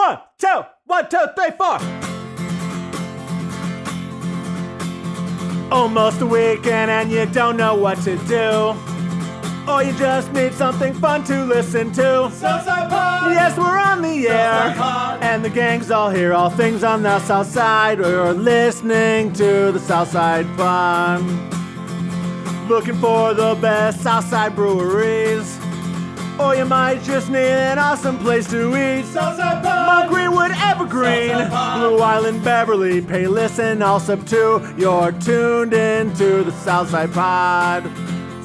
1, 2, 1, 2, 3, 4. Almost a weekend and you don't know what to do. Or you just need something fun to listen to. Southside Pod! Yes, we're on the air. Pod. And the gang's all here, all things on the South Side. You're listening to the Southside Pod. Looking for the best Southside breweries. Or you might just need an awesome place to eat. Southside Pod! Mount Greenwood, Evergreen, Blue Island, Beverly, Payless, and Allsup too. You're tuned into the Southside Pod.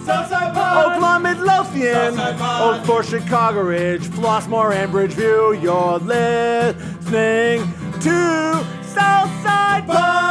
Southside Pod! Oakland, Midlothian, Southside Pod. Oak Forest, Chicago Ridge, Flossmoor, and Bridgeview. You're listening to Southside Pod.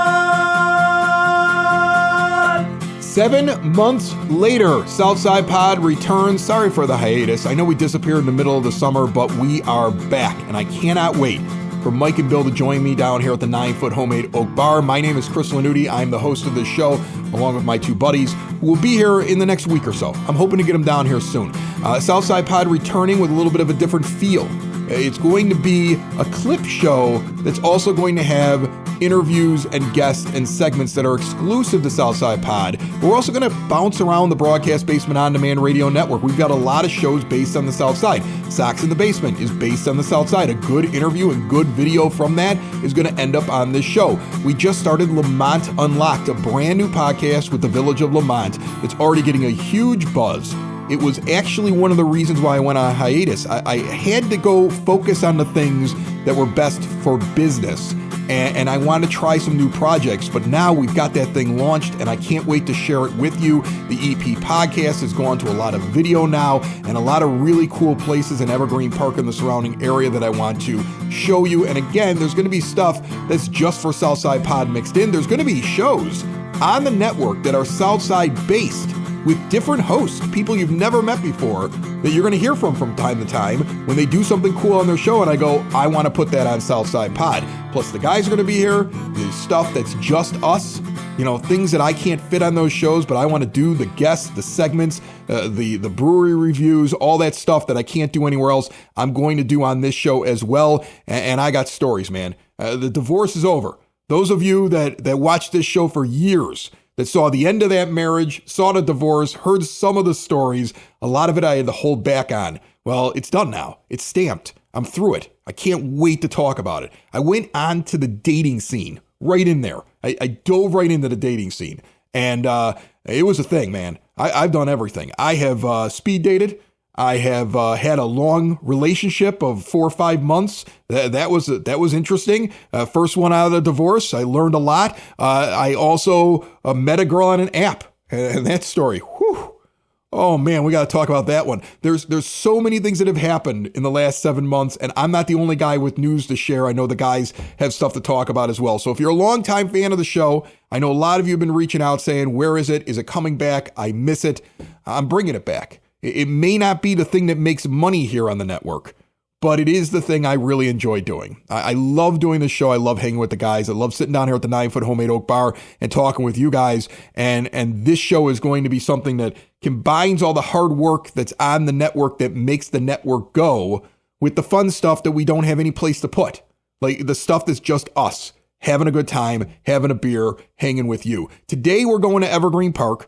7 months later, Southside Pod returns. Sorry for the hiatus. I know we disappeared in the middle of the summer, but we are back, and I cannot wait for Mike and Bill to join me down here at the 9-Foot Homemade Oak Bar. My name is Chris Lanuti. I'm the host of this show, along with my two buddies, who will be here in the next week or so. I'm hoping to get them down here soon. Southside Pod returning with a little bit of a different feel. It's going to be a clip show that's also going to have interviews and guests and segments that are exclusive to Southside Pod. We're also going to bounce around the Broadcast Basement On-Demand Radio Network. We've got a lot of shows based on the South Side. Sox in the Basement is based on the South Side. A good interview and good video from that is going to end up on this show. We just started Lemont Unlocked, a brand new podcast with the Village of Lemont. It's already getting a huge buzz. It was actually one of the reasons why I went on hiatus. I had to go focus on the things that were best for business. And I want to try some new projects, but now we've got that thing launched, and I can't wait to share it with you. The EP podcast has gone to a lot of video now, and a lot of really cool places in Evergreen Park and the surrounding area that I want to show you. And again, there's going to be stuff that's just for Southside Pod mixed in. There's going to be shows on the network that are Southside based, with different hosts, people you've never met before, that you're going to hear from time to time when they do something cool on their show, and I go, I want to put that on Southside Pod. Plus, the guys are going to be here, the stuff that's just us, you know, things that I can't fit on those shows, but I want to do, the guests, the segments, the brewery reviews, all that stuff that I can't do anywhere else, I'm going to do on this show as well, and I got stories, man. The divorce is over. Those of you that watched this show for years, that saw the end of that marriage, saw the divorce, heard some of the stories, a lot of it I had to hold back on. Well, it's done now. It's stamped. I'm through it. I can't wait to talk about it. I went on to the dating scene, right in there. I dove right into the dating scene. And it was a thing, man. I've done everything. I have speed dated. I have had a long relationship of 4 or 5 months. That was interesting. First one out of the divorce. I learned a lot. I also met a girl on an app, and that story. Whew. Oh man, we got to talk about that one. There's so many things that have happened in the last 7 months, and I'm not the only guy with news to share. I know the guys have stuff to talk about as well. So if you're a longtime fan of the show, I know a lot of you have been reaching out saying, where is it? Is it coming back? I miss it. I'm bringing it back. It may not be the thing that makes money here on the network, but it is the thing I really enjoy doing. I love doing this show. I love hanging with the guys. I love sitting down here at the 9-Foot Homemade Oak Bar and talking with you guys. And this show is going to be something that combines all the hard work that's on the network that makes the network go with the fun stuff that we don't have any place to put. Like the stuff that's just us, having a good time, having a beer, hanging with you. Today we're going to Evergreen Park.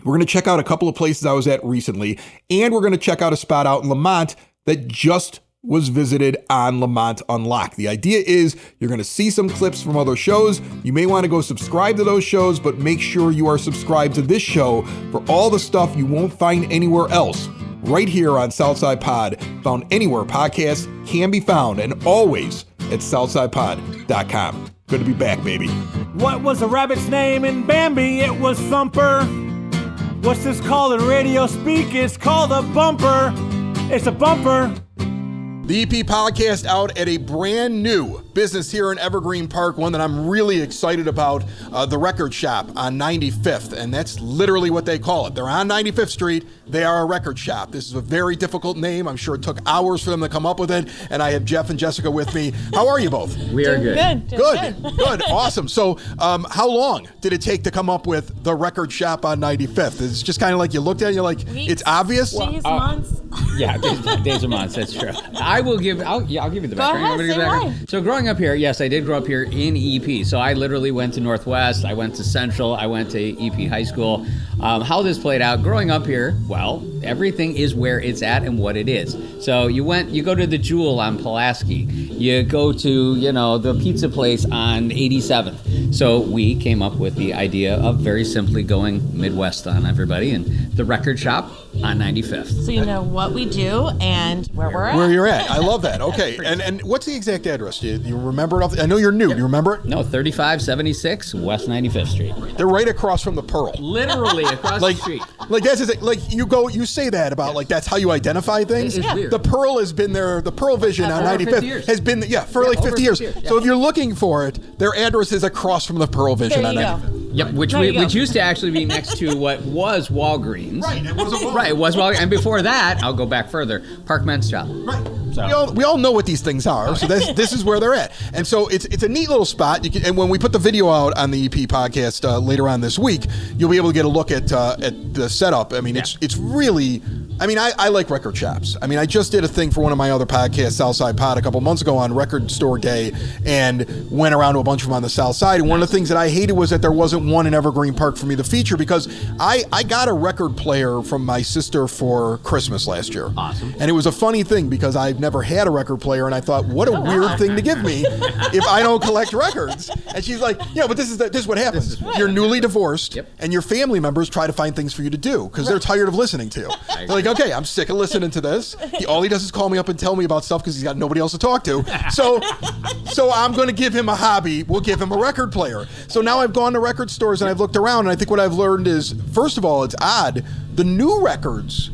We're going to check out a couple of places I was at recently, and we're going to check out a spot out in Lemont that just was visited on Lemont Unlocked. The idea is you're going to see some clips from other shows. You may want to go subscribe to those shows, but make sure you are subscribed to this show for all the stuff you won't find anywhere else. Right here on Southside Pod, found anywhere podcasts can be found, and always at southsidepod.com. Good to be back, baby. What was the rabbit's name in Bambi? It was Thumper. What's this called in radio speak? It's called a bumper. It's a bumper. The EP podcast out at a brand new business here in Evergreen Park, one that I'm really excited about, the Record Shop on 95th, and that's literally what they call it. They're on 95th Street. They are a record shop. This is a very difficult name. I'm sure it took hours for them to come up with it, and I have Jeff and Jessica with me. How are you both? We are good. Good. Awesome. So how long did it take to come up with the Record Shop on 95th? It's just kind of like you looked at it and you're like, Weeks, it's obvious? days, months. Yeah, days or months, that's true. I'll give you the background. ahead, You want me to give say the background? why. So growing up here, yes, I did grow up here in EP. So I literally went to Northwest, I went to Central, I went to EP High School. How this played out, growing up here, well, everything is where it's at and what it is. So you go to the Jewel on Pulaski, you go to, the pizza place on 87th. So we came up with the idea of very simply going Midwest on everybody, and the record shop on 95th. So you know what we do and where we're at. Where you're at. I love that. Okay. And what's the exact address? Do you remember it? I know you're new. Do you remember it? No, 3576 West 95th Street. They're right across from the Pearl. Literally across the street. Like that's you say that about like that's how you identify things. It is weird. The Pearl has been there. The Pearl Vision on over 95th 50 years. has been for like over 50 years. 50 years, So if you're looking for it, their address is across from the Pearl Vision There on you 95th. go. Yep, which There you go. used to actually be next to what was Walgreens. Right, it was a Walgreens. Right, it was Walgreens. And before that, I'll go back further, Park Men's Shop. Right. So. We all know what these things are, so this is where they're at. And so it's a neat little spot. And when we put the video out on the EP podcast later on this week, you'll be able to get a look at the setup. I mean, it's really. I mean, I like record shops. I mean, I just did a thing for one of my other podcasts, Southside Pod, a couple months ago on Record Store Day, and went around to a bunch of them on the South Side. And one of the things that I hated was that there wasn't one in Evergreen Park for me to feature, because I got a record player from my sister for Christmas last year. Awesome. And it was a funny thing because I've never had a record player, and I thought, what a weird thing to give me if I don't collect records. And she's like, yeah, but this is what happens. You're newly divorced, and your family members try to find things for you to do because they're tired of listening to you. They're like, okay, I'm sick of listening to this. All he does is call me up and tell me about stuff because he's got nobody else to talk to. So I'm going to give him a hobby. We'll give him a record player. So now I've gone to record stores and I've looked around, and I think what I've learned is, first of all, it's odd. The new records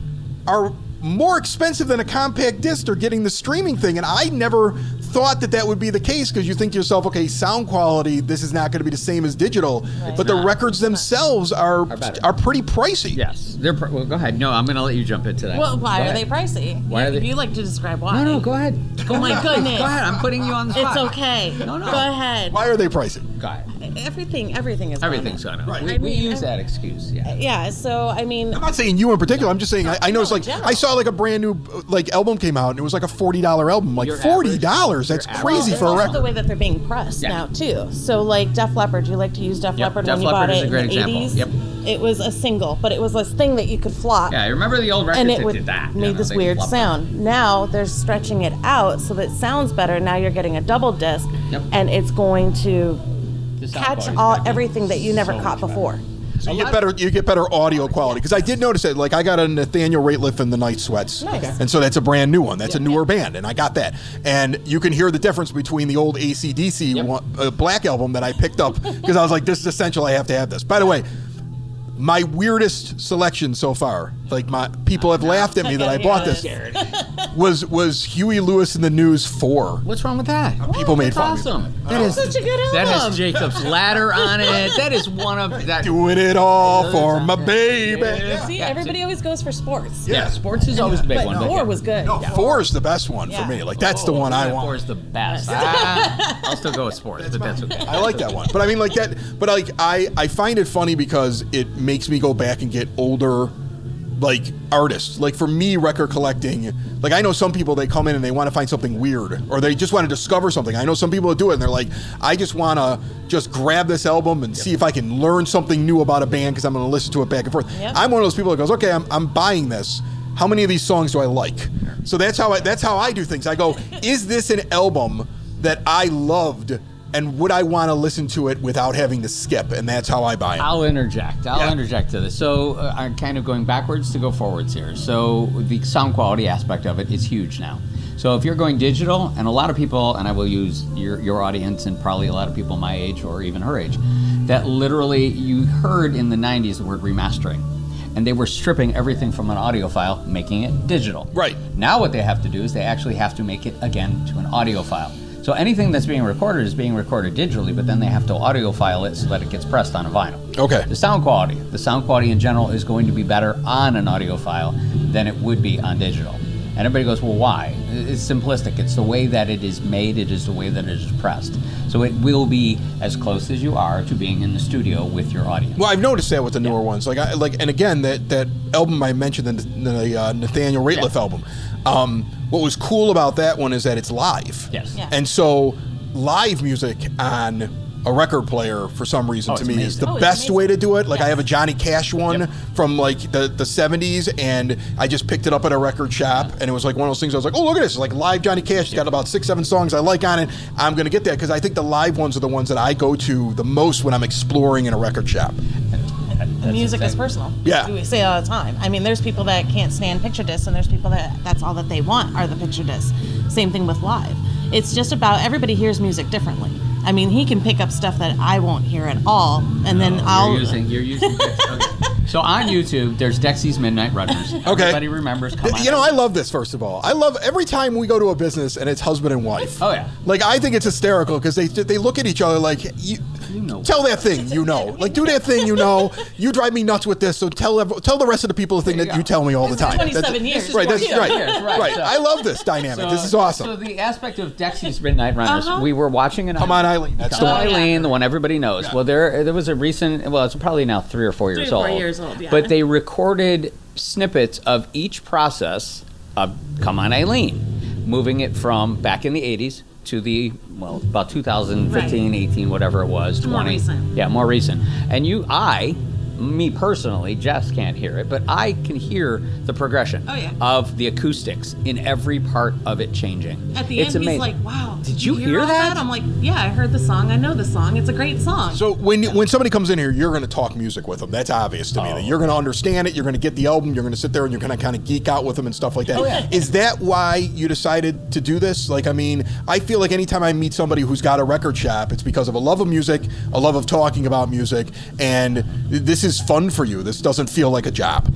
are more expensive than a compact disc. They're getting the streaming thing, and I never thought that would be the case, because you think to yourself, okay, sound quality, this is not going to be the same as digital, but the records themselves are pretty pricey. Yes. Well, go ahead. No, I'm going to let you jump into that. Well, why Go are ahead. they pricey? Why are they- If you like to describe why. No, go ahead. Oh my goodness. Go ahead. I'm putting you on the spot. It's okay. No. Go ahead. Why are they pricey? Go ahead. Everything is Everything's gone up. Right. We use that excuse. Yeah. Yeah, so I mean, I'm not saying you in particular. I'm just saying I know it's like general. I saw like a brand new album came out, and it was like a $40 album. Like Your $40, that's average- crazy it's for a also record. the way that they're being pressed now too. So like Def Leppard, you like to use Def Leppard Def when you Leppard bought is it a great in the example. 80s. Yep. It was a single, but it was this thing that you could flop. Yeah, I remember the old records And that it would did that. made this they weird flopped sound. Now they're stretching it out so that it sounds better. Now you're getting a double disc, and it's going to The sound catch quality's gonna be everything that you never so caught much before. So you get better audio quality, because I did notice that. Like I got a Nathaniel Rateliff and the Night Sweats, Nice. and so that's a brand new one. That's a newer band, and I got that. And you can hear the difference between the old AC/DC Black album that I picked up, because I was like, this is essential. I have to have this. By the way, my weirdest selection so far, like my people have laughed at me that I bought this, was Huey Lewis and the News 4. What's wrong with that? People made fun That's of me. awesome. That is Such a good That album. has Jacob's Ladder on it. That is one of that. Doing it all for my baby. See, everybody always goes for sports. Yeah, sports is always the big But one. 4 was good. No, 4 is the best one for me. Like that's the one I want. Four is the best. I'll still go with sports, but that's okay. I like that one. But I mean, like that. But like, I find it funny because it makes me go back and get older, like artists. Like for me, record collecting. Like I know some people, they come in and they want to find something weird, or they just want to discover something. I know some people that do it, and they're like, I just want to just grab this album and see if I can learn something new about a band, because I'm going to listen to it back and forth. Yep. I'm one of those people that goes, okay, I'm buying this. How many of these songs do I like? So that's how I do things. I go, is this an album that I loved, and would I want to listen to it without having to skip? And that's how I buy it. I'll interject to this. So I'm kind of going backwards to go forwards here. So the sound quality aspect of it is huge now. So if you're going digital, and a lot of people, and I will use your audience and probably a lot of people my age or even her age, that literally you heard in the 90s the word remastering. And they were stripping everything from an audio file, making it digital. Right. Now what they have to do is they actually have to make it again to an audio file. So anything that's being recorded is being recorded digitally, but then they have to audio file it so that it gets pressed on a vinyl. Okay. The sound quality in general is going to be better on an audio file than it would be on digital. And everybody goes, well, why? It's simplistic. It's the way that it is made. It is the way that it is pressed. So it will be as close as you are to being in the studio with your audience. Well, I've noticed that with the newer ones. And again, that album I mentioned, the Nathaniel Rateliff album. what was cool about that one is that it's live. Yes. Yeah. And so live music on a record player, for some reason, to it's me, is amazing. the it's best amazing. way to do it. Like, I Yes. have a Johnny Cash one from, like, the 70s, and I just picked it up at a record shop, and it was, like, one of those things I was like, oh, look at this. It's like live Johnny Cash. It's got about 6-7 songs I like on it. I'm going to get that, because I think the live ones are the ones that I go to the most when I'm exploring in a record shop. Music is personal. Yeah. We say it all the time. I mean, there's people that can't stand picture discs, and there's people that's all that they want are the picture discs. Same thing with live. It's just about everybody hears music differently. I mean, he can pick up stuff that I won't hear at all, and then You're using So on YouTube, there's Dexy's Midnight Runners. Everybody remembers. Come on. You know, I love this, first of all. I love every time we go to a business and it's husband and wife. Oh, yeah. Like, I think it's hysterical because they look at each other like, you know. tell that thing, you know. Like, do that thing, you know. You drive me nuts with this, so tell the rest of the people the thing There you that you go. tell me all the time. 27 years. Right, that's 27 right. years, right. So- I love this dynamic. This is awesome. So the aspect of Dexy's Midnight Runners, Uh-huh. we were watching it. Come on, Eileen. That's the Come on, one. Eileen, the one everybody knows. Yeah. Well, there was a recent. Well, it's probably now 3 or 4 years 3 or old. 4 years old, yeah. But they recorded snippets of each process of "Come On, Eileen," moving it from back in the 80s to the about 2015, 18, whatever it was, 20. More recent. Yeah, more recent. And me personally, Jess can't hear it, but I can hear the progression Oh, yeah. of the acoustics in every part of it changing. At the It's end, amazing. he's like, "Wow, Did you hear all that?" I'm like, "Yeah, I heard the song. I know the song. It's a great song." So when somebody comes in here, you're going to talk music with them. That's obvious to me. That you're going to understand it. You're going to get the album. You're going to sit there and you're going to kind of geek out with them and stuff like that. Oh, yeah. Is that why you decided to do this? Like, I mean, I feel like anytime I meet somebody who's got a record shop, it's because of a love of music, a love of talking about music, and this is fun for you. This doesn't feel like a job.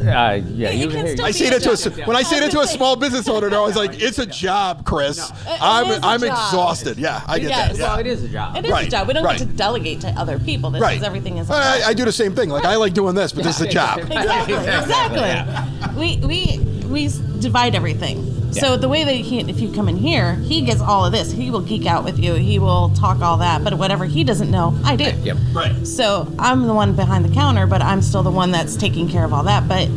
Yeah, It you can hear. still I be say a that to job. when I say that to a small business owner, they're always like, "It's a job, Chris." is I'm a job. exhausted. Yeah, I get Yes. that. Yeah. Well, it is a job. It is Right, a job. We don't right. get to delegate to other people. This Right. is everything is. I do the same thing. Like, I like doing this, but this is a job. Exactly. We divide everything. So the way that if you come in here, he gets all of this. He will geek out with you. He will talk all that. But whatever he doesn't know, I do. Yep. Right. So I'm the one behind the counter, but I'm still the one that's taking care of all that. But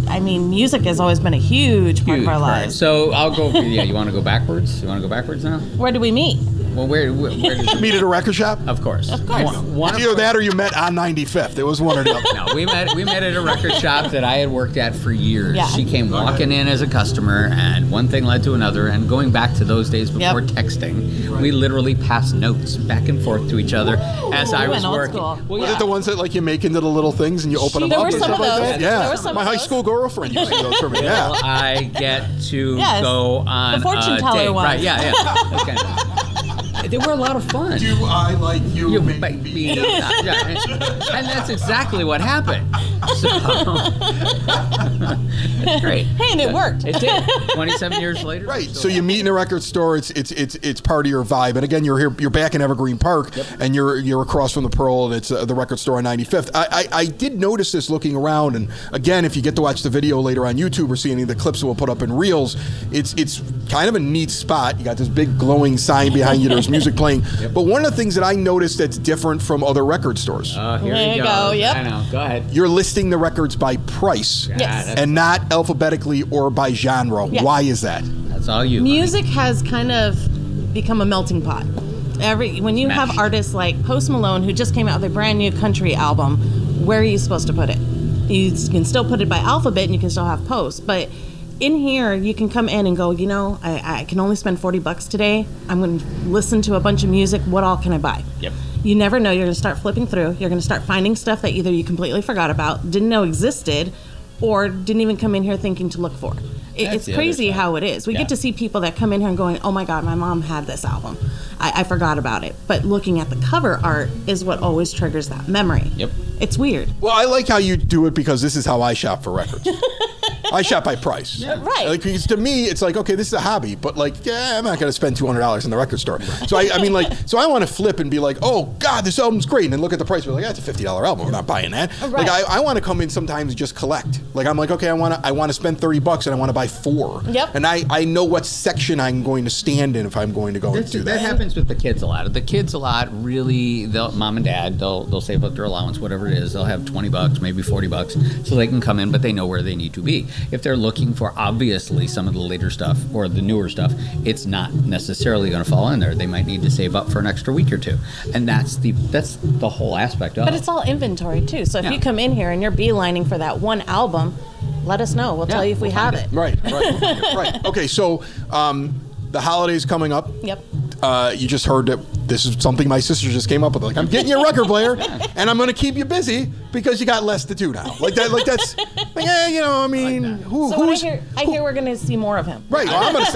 I mean, music has always been a huge part of our Right. lives. So I'll go. Yeah, you want to go backwards? You want to go backwards now? Where do we meet? Well, where does Meet at a record shop. Of course. Of course. One It's either that or you met on 95th. It was one or the other. No, we met at a record shop that I had worked at for years. Yeah. She came walking in as a customer, and one thing led to another. And going back to those days before texting, we literally passed notes back and forth to each other as I we was went old working. school. Well, Was yeah. it the ones that like you make into the little things and you open them There up were and some stuff of like those. that? Yeah. There were some My of high those. school girlfriend used to do those for me. Yeah. Well, I get to Yes. go on The fortune a teller date. one. Right? Yeah. That kind of- They were a lot of fun. Do I like you? You make make me- me- yeah, and that's exactly what happened. So it's great. Hey, and it worked. It did. 27 years later. Right. So you meet in a record store. It's part of your vibe. And again, you're here. You're back in Evergreen Park, and you're across from the Pearl, and it's the record store on 95th. I did notice this looking around, and again, if you get to watch the video later on YouTube or see any of the clips that we'll put up in Reels, it's kind of a neat spot. You got this big glowing sign behind you. There's music playing. But one of the things that I noticed that's different from other record stores, Here There you you go. go, yep. I know. Go ahead. you're listing the records by price. Yes. And not alphabetically or by genre. Yeah. Why is that? That's all you. Music has kind of become a melting pot. When you have Mesh. artists like Post Malone, who just came out with a brand new country album, where are you supposed to put it? You can still put it by alphabet, and you can still have Post, but in here you can come in and go, I can only spend $40 today. I'm going to listen to a bunch of music. What all can I buy? Yep. You never know. You're going to start flipping through. You're going to start finding stuff that either you completely forgot about, didn't know existed, or didn't even come in here thinking to look for. That's It's the other crazy side. how it is. We Yeah. get to see people that come in here and going, oh my God, my mom had this album. I forgot about it. But looking at the cover art is what always triggers that memory. Yep. It's weird. Well, I like how you do it because this is how I shop for records. I shop by price. Right. Like, because to me, it's like, okay, this is a hobby, but like, I'm not going to spend $200 in the record store. So I mean, like, so I want to flip and be like, oh God, this album's great, and then look at the price. We're like, that's a $50 album. We're not buying that. Right. Like, I want to come in sometimes and just collect. Like, I'm like, okay, I want to spend $30 and I want to buy 4. Yep. And I know what section I'm going to stand in if I'm going to go and do That that. happens with the kids a lot. The kids a lot really, mom and dad, they'll save up their allowance, whatever it is. They'll have $20, maybe $40, so they can come in, but they know where they need to be. If they're looking for obviously some of the later stuff or the newer stuff, it's not necessarily going to fall in there. They might need to save up for an extra week or two, and that's the whole aspect of it. But it's all inventory too. So if Yeah. you come in here and you're beelining for that one album, let us know. We'll tell you if we have it. Right. Okay, so the holidays coming up. Yep. You just heard that this is something my sister just came up with. Like, I'm getting you a record player, and I'm going to keep you busy because you got less to do now. That's, I mean, I hear we're going to see more of him. Right. Well, I'm going to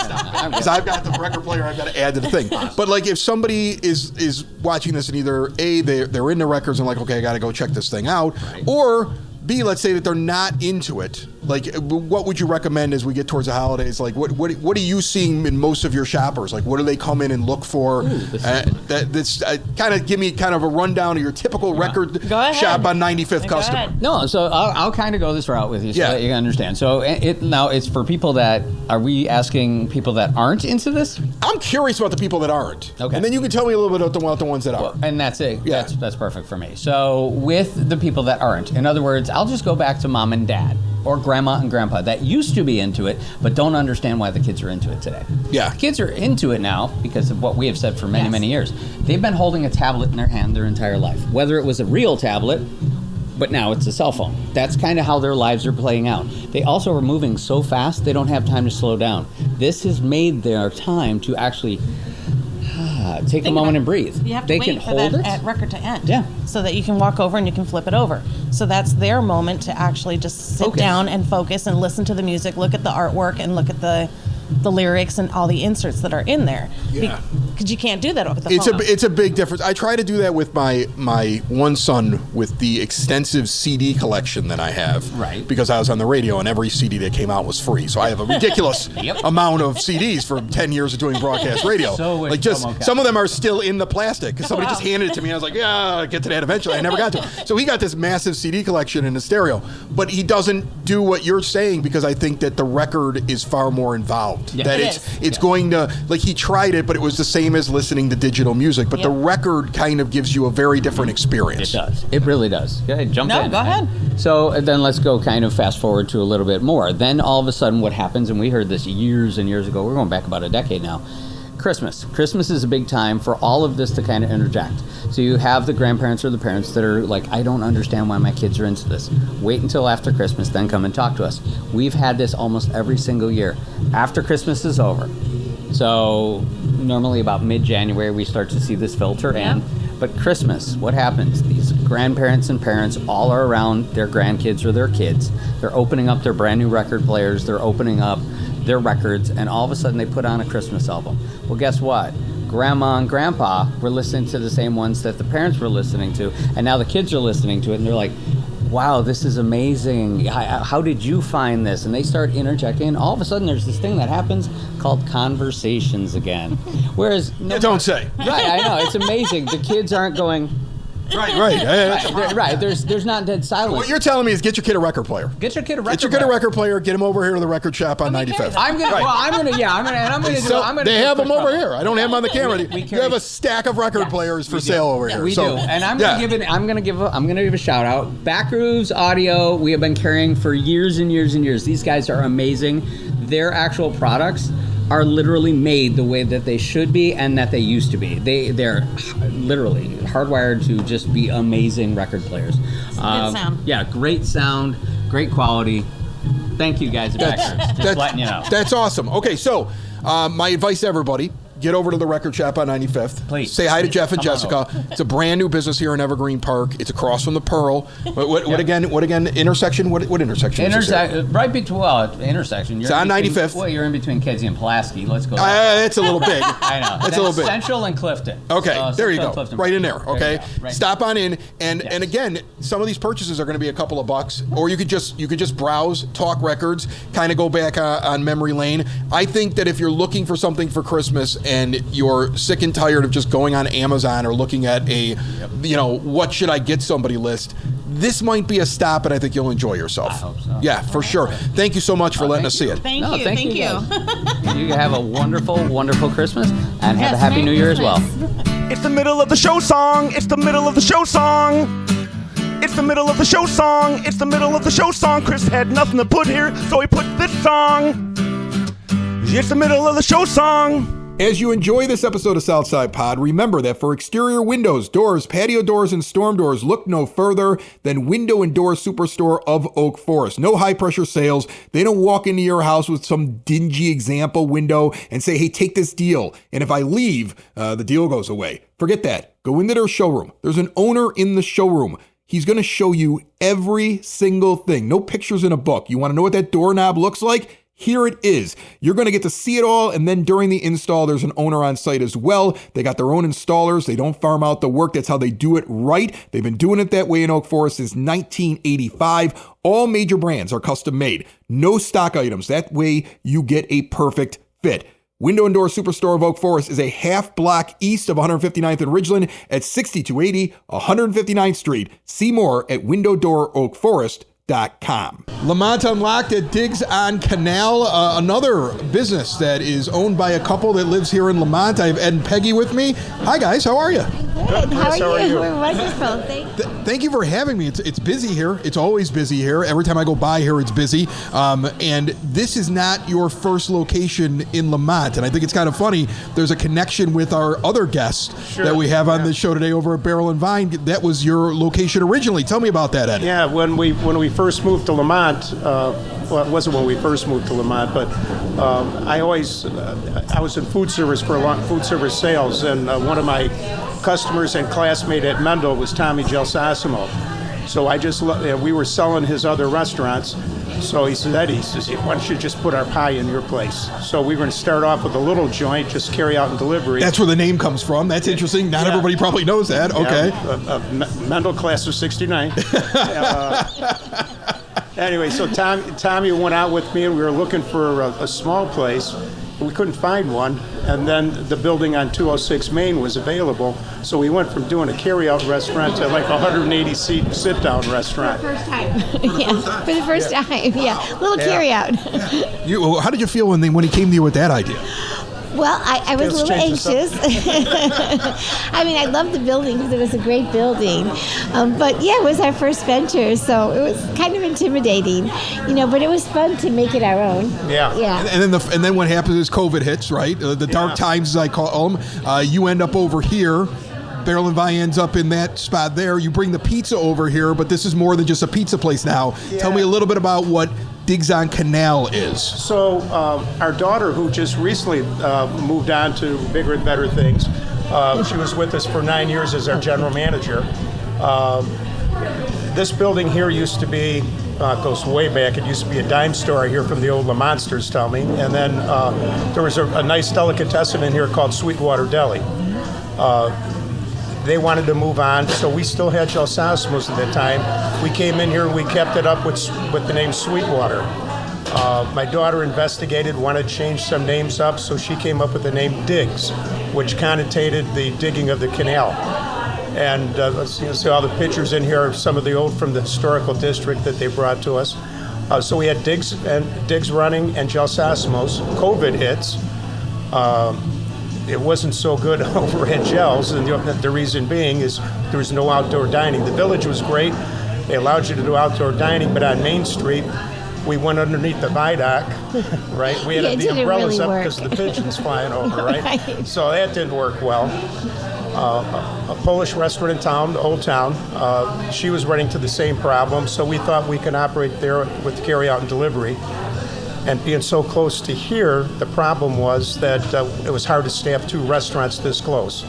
stop because I've got the record player I've got to add to the thing. But like, if somebody is watching this and either A, they're into records and like, okay, I got to go check this thing out, or B, let's say that they're not into it. Like, what would you recommend as we get towards the holidays? Like, what are you seeing in most of your shoppers? Like, what do they come in and look for? Kind of give me kind of a rundown of your typical record shop on 95th customer. No, so I'll kind of go this route with you so that you understand. So now it's for people that, are we asking people that aren't into this? I'm curious about the people that aren't. Okay. And then you can tell me a little bit about the ones that are. Well, and that's it. Yeah. That's perfect for me. So with the people that aren't, in other words, I'll just go back to mom and dad or grandma and grandpa that used to be into it but don't understand why the kids are into it today. Yeah. The kids are into it now because of what we have said for many, many years. They've been holding a tablet in their hand their entire life, whether it was a real tablet, but now it's a cell phone. That's kind of how their lives are playing out. They also are moving so fast, they don't have time to slow down. This has made their time to actually take a moment and breathe. You have to they wait can for hold that it. at record to end. Yeah. So that you can walk over and you can flip it over. So that's their moment to actually just sit down and focus and listen to the music, look at the artwork, and look at the lyrics and all the inserts that are in there. Yeah. Because you can't do that over the phone. It's a big difference. I try to do that with my one son with the extensive CD collection that I have. Right. Because I was on the radio and every CD that came out was free. So I have a ridiculous amount of CDs for 10 years of doing broadcast radio. Like just some of them are still in the plastic because somebody just handed it to me. I was like, yeah, I'll get to that eventually. I never got to it. So he got this massive CD collection in the stereo. But he doesn't do what you're saying because I think that the record is far more involved. Yeah. That it's going to, like, he tried it, but it was the same as listening to digital music. But the record kind of gives you a very different experience. It does. It really does. Go ahead, jump in. No, go ahead. So then let's go kind of fast forward to a little bit more. Then all of a sudden what happens, and we heard this years and years ago, we're going back about a decade now, Christmas. Christmas is a big time for all of this to kind of interject. So you have the grandparents or the parents that are like, I don't understand why my kids are into this. Wait until after Christmas, then come and talk to us. We've had this almost every single year. After Christmas is over. So normally about mid-January we start to see this filter in. But Christmas, what happens? These grandparents and parents all are around their grandkids or their kids. They're opening up their brand new record players. They're opening up their records, and all of a sudden they put on a Christmas album. Well, guess what? Grandma and grandpa were listening to the same ones that the parents were listening to, and now the kids are listening to it, and they're like, wow, this is amazing. How did you find this? And they start interjecting, and all of a sudden there's this thing that happens called conversations again. Whereas... Don't say. Right, I know. It's amazing. The kids aren't going... Right. There's not dead silence. What you're telling me is get your kid a record player. Get your kid a record Get your kid a record player. Get him over here to the record shop on 95th. I'm gonna do. They have them over here. I don't have them on the camera. We You have a stack of record players for sale over here. We do, and I'm gonna give a shout out. Backgrooves Audio. We have been carrying for years and years and years. These guys are amazing. Their actual products are literally made the way that they should be and that they used to be. They're literally hardwired to just be amazing record players. Good sound. Yeah, great sound, great quality. Thank you guys at Backgrooves. Just letting you know. That's awesome. Okay, so my advice to everybody, get over to the record shop on 95th. Please. Say hi to Jeff and Come on Jessica. It's a brand new business here in Evergreen Park. It's across from the Pearl. What again? Intersection? What intersection is this here? Right between, intersection. It's on 95th. Well, you're in between Kedzie and Pulaski. Let's go. It's a little big. I know. That's a little big. Central and Clifton. Okay, So there you Central go. and Clifton. Right in there, okay? There you go. Right. Stop on in, and again, some of these purchases are going to be a couple of bucks, or you could just browse, talk records, kind of go back on memory lane. I think that if you're looking for something for Christmas and you're sick and tired of just going on Amazon or looking at a, what should I get somebody list, this might be a stop, and I think you'll enjoy yourself. I hope so. Yeah, for sure. Thank you so much for letting us see it. Thank you. Thank you. Thank you. You have a wonderful, wonderful Christmas, and have a Yes, happy Merry New Year as well. Christmas. It's the middle of the show song. It's the middle of the show song. It's the middle of the show song. It's the middle of the show song. Chris had nothing to put here, so he put this song. It's the middle of the show song. As you enjoy this episode of Southside Pod, remember that for exterior windows, doors, patio doors, and storm doors, look no further than Window and Door Superstore of Oak Forest. No high-pressure sales. They don't walk into your house with some dingy example window and say, hey, take this deal. And if I leave, the deal goes away. Forget that. Go into their showroom. There's an owner in the showroom. He's going to show you every single thing. No pictures in a book. You want to know what that doorknob looks like? Here it is. You're going to get to see it all, and then during the install, there's an owner on site as well. They got their own installers. They don't farm out the work. That's how they do it right. They've been doing it that way in Oak Forest since 1985. All major brands are custom made. No stock items. That way you get a perfect fit. Window and Door Superstore of Oak Forest is a half block east of 159th and Ridgeland at 6280 159th Street. See more at windowdooroakforest.com. Lemont Unlocked at Diggs on Canal, another business that is owned by a couple that lives here in Lemont. I have Ed and Peggy with me. Hi guys, how are you? Good. How are you? We're wonderful. Thank you for having me. It's busy here. It's always busy here. Every time I go by here, it's busy. And this is not your first location in Lemont. And I think it's kind of funny. There's a connection with our other guest that we have on the show today over at Barrel and Vine. That was your location originally. Tell me about that, Ed. Yeah, when we first moved to Lemont, well, it wasn't when we first moved to Lemont, but I was in food service for food service sales, and one of my customers and classmate at Mendel was Tommy Gelsasimo. So we were selling his other restaurants. So he said, Eddie, why don't you just put our pie in your place? So we were going to start off with a little joint, just carry out and delivery. That's where the name comes from. That's interesting. Not everybody probably knows that. Okay. Mendel class of 69. Anyway, so Tommy went out with me, and we were looking for a small place. We couldn't find one, and then the building on 206 Main was available. So we went from doing a carry-out restaurant to like a 180-seat sit-down restaurant. For the first time. For the first time. Yeah. Little carry-out. How did you feel when he came to you with that idea? Well, I was a little anxious. I mean, I loved the building because it was a great building. But yeah, it was our first venture, so it was kind of intimidating, but it was fun to make it our own. Yeah. And then what happens is COVID hits, right? The dark times, as I call them. You end up over here. Barrel and Vine ends up in that spot there. You bring the pizza over here, but this is more than just a pizza place now. Yeah. Tell me a little bit about what Diggs on Canal is. So our daughter, who just recently moved on to bigger and better things, she was with us for 9 years as our general manager. This building here used to be, goes way back, it used to be a dime store, I hear from the old Lemontsters tell me. And then there was a nice delicatessen in here called Sweetwater Deli. They wanted to move on, so we still had Gelsasimo's at that time. We came in here and we kept it up with the name Sweetwater. My daughter investigated, wanted to change some names up, so she came up with the name Diggs, which connotated the digging of the canal. And see all the pictures in here, some of the old from the historical district that they brought to us. So we had Diggs running and Gelsasimo's. COVID hits. It wasn't so good over at Gels, and the reason being is there was no outdoor dining. The village was great. They allowed you to do outdoor dining, but on Main Street, we went underneath the viaduct, right? We had the umbrellas up because of the pigeons flying over, right? So that didn't work well. A Polish restaurant in town, Old Town, she was running to the same problem, so we thought we could operate there with carry-out and delivery. And being so close to here, the problem was that it was hard to staff two restaurants this close.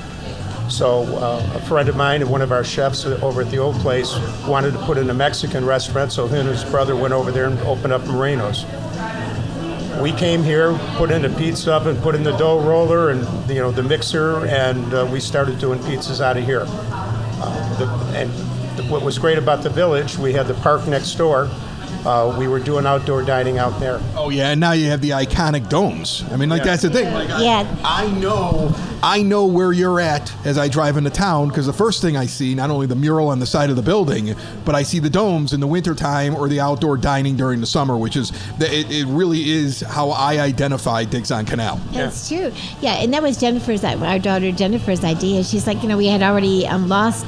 So a friend of mine and one of our chefs over at the old place wanted to put in a Mexican restaurant, so him and his brother went over there and opened up Moreno's. We came here, put in a pizza oven, put in the dough roller and the mixer, and we started doing pizzas out of here. What was great about the village, we had the park next door. We were doing outdoor dining out there. Oh yeah, and now you have the iconic domes. I mean, that's the thing. I know where you're at as I drive into town, because the first thing I see, not only the mural on the side of the building, but I see the domes in the wintertime or the outdoor dining during the summer, which is, it really is how I identify Diggs on Canal. That's true. Yeah, and that was our daughter Jennifer's idea. She's like, we had already lost,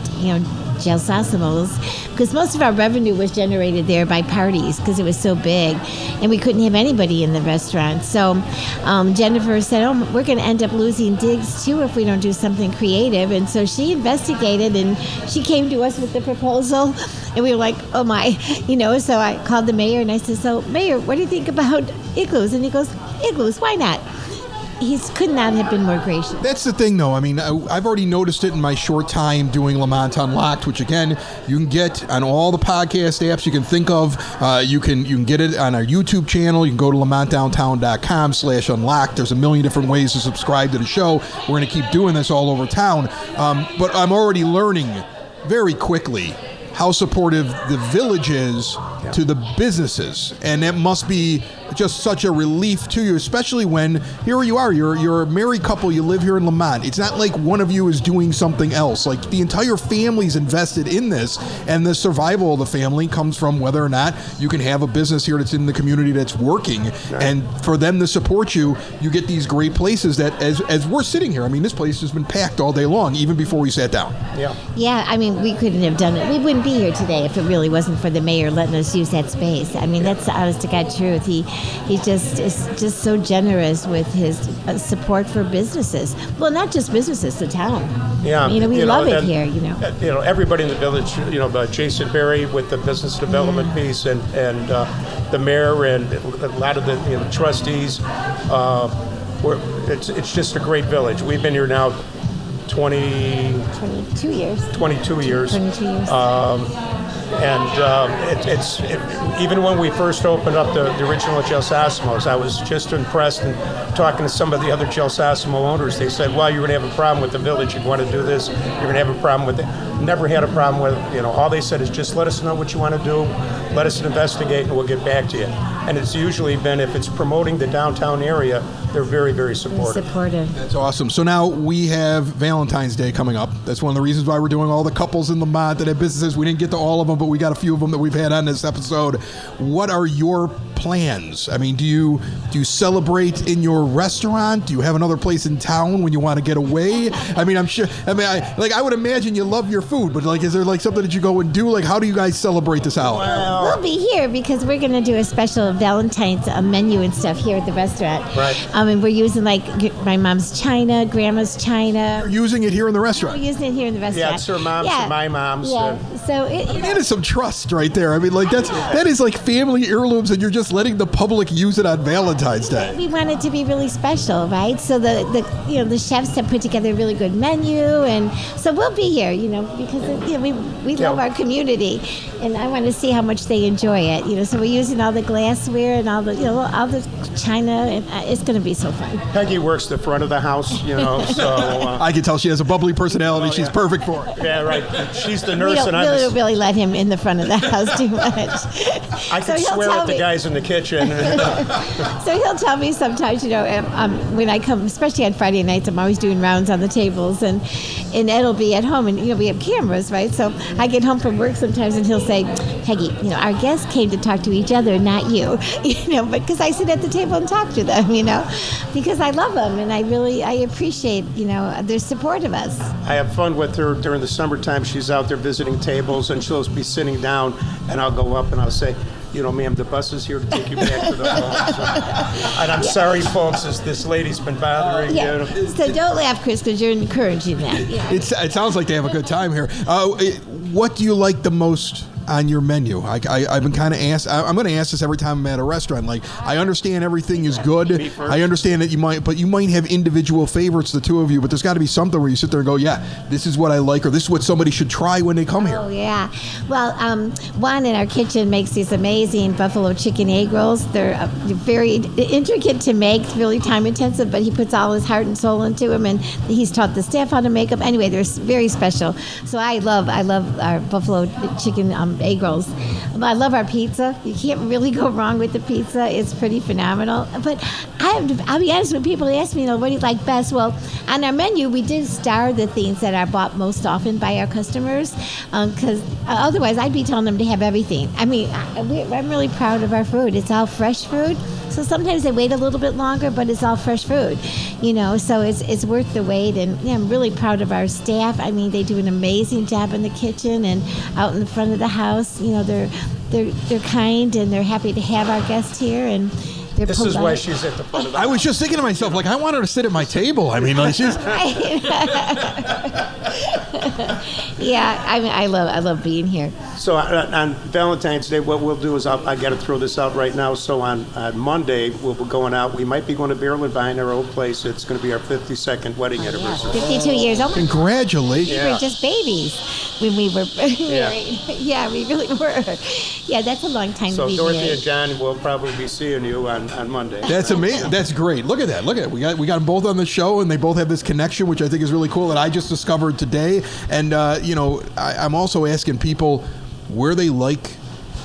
Gelsossimos, because most of our revenue was generated there by parties because it was so big, and we couldn't have anybody in the restaurant. So Jennifer said, "Oh, we're going to end up losing digs too if we don't do something creative." And so she investigated, and she came to us with the proposal, and we were like, "Oh my," So I called the mayor and I said, "So, Mayor, what do you think about igloos?" And he goes, "Igloos, why not?" He could not have been more gracious. That's the thing, though. I mean, I've already noticed it in my short time doing Lemont Unlocked, which, again, you can get on all the podcast apps you can think of. You can get it on our YouTube channel. You can go to LemontDowntown.com/unlocked. There's a million different ways to subscribe to the show. We're going to keep doing this all over town. But I'm already learning very quickly how supportive the village is to the businesses, and that must be just such a relief to you, especially when here you are, you're a married couple, you live here in Lemont. It's not like one of you is doing something else. Like, the entire family's invested in this, and the survival of the family comes from whether or not you can have a business here that's in the community that's working. Right. And for them to support you, you get these great places that, as we're sitting here, I mean, this place has been packed all day long, even before we sat down. Yeah, I mean, we couldn't have done it. We wouldn't be here today if it really wasn't for the mayor letting us use that space. I mean, that's the honest to God truth. He just is just so generous with his support for businesses. Well, not just businesses, the town. Yeah, we love it here. Everybody in the village. Jason Berry with the business development piece, and the mayor and a lot of the trustees. It's just a great village. We've been here now 22 years. 22 years. 22 years. Even when we first opened up the original Gelsossimos, I was just impressed, and talking to some of the other Gelsossimo owners, they said, "Well, you're going to have a problem with the village. You want to do this, you're going to have a problem with it." Never had a problem with it. All they said is, just let us know what you want to do, let us investigate, and we'll get back to you. And it's usually been, if it's promoting the downtown area, they're very, very supportive. That's awesome. So now we have Valentine's Day coming up. That's one of the reasons why we're doing all the couples in Lemont that have businesses. We didn't get to all of them, but we got a few of them that we've had on this episode. What are your plans? I mean, do you celebrate in your restaurant? Do you have another place in town when you want to get away? I mean, I'm sure. I would imagine you love your food, but is there something that you go and do? How do you guys celebrate this holiday? Well, we'll be here because we're going to do a special Valentine's menu and stuff here at the restaurant. Right. And we're using my mom's china, grandma's china. You're using it here in the restaurant. We're using it here in the restaurant. Yeah, it's her mom's and my mom's. Yeah. So that is some trust right there. I mean, that is like family heirlooms, and you're just letting the public use it on Valentine's Day. We want it to be really special, right? So the chefs have put together a really good menu, and so we'll be here, because we love our community, and I want to see how much they enjoy it. So we're using all the glassware and all the china, and it's going to be so fun. Peggy works the front of the house, so I can tell she has a bubbly personality. She's perfect for it. Yeah, right. She's the nurse, and we don't really let him in the front of the house too much. I can swear at the guys in the kitchen. So he'll tell me sometimes, when I come, especially on Friday nights, I'm always doing rounds on the tables, and Ed will be at home, and we have cameras, right? So I get home from work sometimes, and he'll say, "Peggy, our guests came to talk to each other, not you," because I sit at the table and talk to them, because I love them, and I appreciate, their support of us. I have fun with her during the summertime. She's out there visiting tables, and she'll be sitting down, and I'll go up and I'll say, "Ma'am, the bus is here to take you back to the home." And I'm sorry, folks, this lady's been bothering you. So don't laugh, Chris, because you're encouraging that. It sounds like they have a good time here. What do you like the most on your menu? I've been kind of asked. I'm going to ask this every time I'm at a restaurant. I understand everything is good. I understand that you might have individual favorites, the two of you. But there's got to be something where you sit there and go, "Yeah, this is what I like," or "This is what somebody should try when they come here." Oh yeah. Well, Juan in our kitchen makes these amazing buffalo chicken egg rolls. They're very intricate to make, really time intensive, but he puts all his heart and soul into them, and he's taught the staff how to make them. Anyway, they're very special. So I love our buffalo chicken egg rolls. I love our pizza. You can't really go wrong with the pizza. It's pretty phenomenal. But I'll be honest, when people ask me, what do you like best? Well, on our menu, we did star the things that are bought most often by our customers, because otherwise I'd be telling them to have everything. I mean, I'm really proud of our food. It's all fresh food. So sometimes they wait a little bit longer, but it's all fresh food, so it's worth the wait. And I'm really proud of our staff. I mean, they do an amazing job in the kitchen and out in the front of the house. They're kind and they're happy to have our guests here, and this is why she's at the front of the I was just thinking to myself, like, I want her to sit at my table. I mean, like, she's... Yeah, I love being here. So on Valentine's Day, what we'll do is I got to throw this out right now. So on Monday, we'll be going out. We might be going to Barrel and Vine, our old place. It's going to be our 52nd wedding anniversary. 52 years old. Congratulations. We were just babies when we were married. Yeah, we really were. Yeah, that's a long time to be Dorothy married. and John will probably be seeing you on Monday. That's amazing. That's great. Look at that. We got them both on the show, and they both have this connection, which I think is really cool that I just discovered today. And I'm also asking people where they like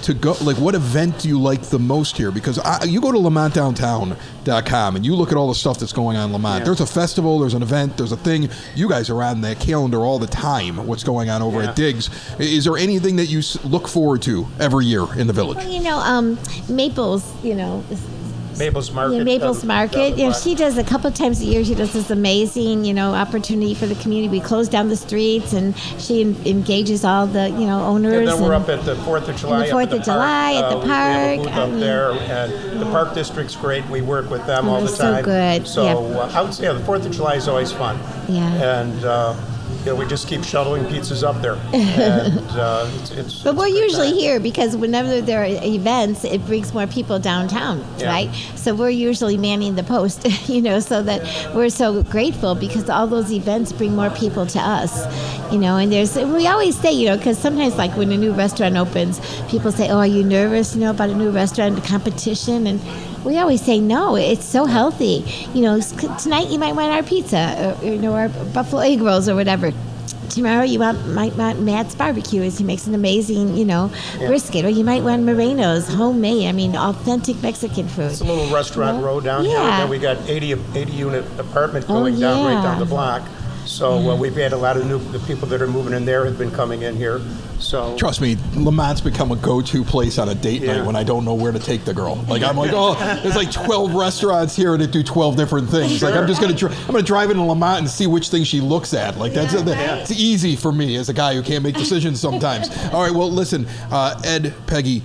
to go. Like, what event do you like the most here? Because you go to LemontDowntown.com and you look at all the stuff that's going on in Lemont. Yeah. There's a festival, there's an event, there's a thing. You guys are on the calendar all the time. What's going on over at Diggs? Is there anything that you look forward to every year in the village? Well, Maples, Maples Market. Yeah, Maples Market. She does a couple of times a year. She does this amazing, opportunity for the community. We close down the streets, and she engages all the, owners. And then we're up at the 4th of July. The 4th of July at the park. We have a booth up there, and the Park District's great. We work with them all the time. So good. So I would say the 4th of July is always fun. Yeah. And we just keep shuttling pizzas up there. And but we're usually here because whenever there are events, it brings more people downtown, right? So we're usually manning the post, so that we're so grateful because all those events bring more people to us, and we always say, because sometimes like when a new restaurant opens, people say, oh, are you nervous, about a new restaurant, competition? And we always say, no, it's so healthy. Tonight you might want our pizza, or our buffalo egg rolls or whatever. Tomorrow you might want Matt's barbecue as he makes an amazing, brisket. Or you might want Moreno's, homemade, authentic Mexican food. It's a little restaurant row down here. And then we got 80-unit apartment going down right down the block. So we've had a lot of the people that are moving in there have been coming in here. So trust me, Lemont's become a go-to place on a date night when I don't know where to take the girl. Like I'm like, oh, there's like 12 restaurants here that do 12 different things. Like I'm just gonna drive into Lemont and see which thing she looks at. Like it's easy for me as a guy who can't make decisions sometimes. All right, well listen, Ed, Peggy,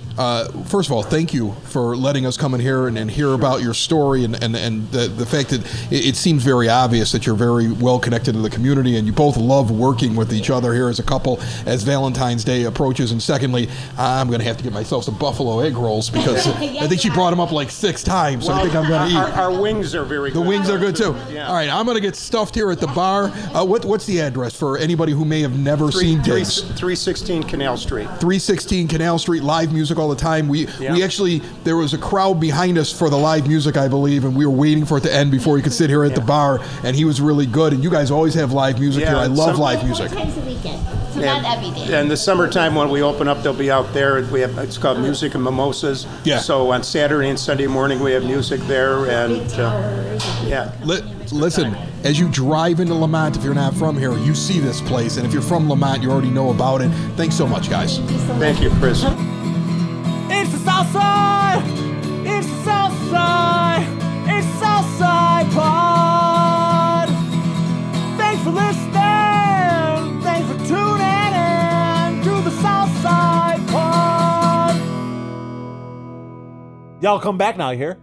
first of all, thank you for letting us come in here and hear about your story and the fact that it seems very obvious that you're very well connected to the community and you both love working with each other here as a couple as Valentine's Day approaches. And secondly, I'm going to have to get myself some buffalo egg rolls because I think she brought them up like 6 times, so I think I'm going to eat. Our wings are very good. The wings are good too. Yeah. All right, I'm going to get stuffed here at the bar. What's the address for anybody who may have never seen Diggs? 316 Canal Street. 316 Canal Street, live music all the time. We actually, there was a crowd behind us for the live music, I believe, and we were waiting for it to end before he could sit here at the bar, and he was really good. And you guys always have live music here. I love live music. 4 times a weekend, so not every day. And the summertime when we open up, they'll be out there. It's called Music and Mimosas. Yeah. So on Saturday and Sunday morning we have music there, and listen, as you drive into Lemont, if you're not from here, you see this place, and if you're from Lemont, you already know about it. Thanks so much, guys. Thank you, Chris. It's the Southside. It's the Southside. It's Southside Pod. Thanks for listening. Thanks for tuning in to the Southside Pod. Y'all come back now, you hear?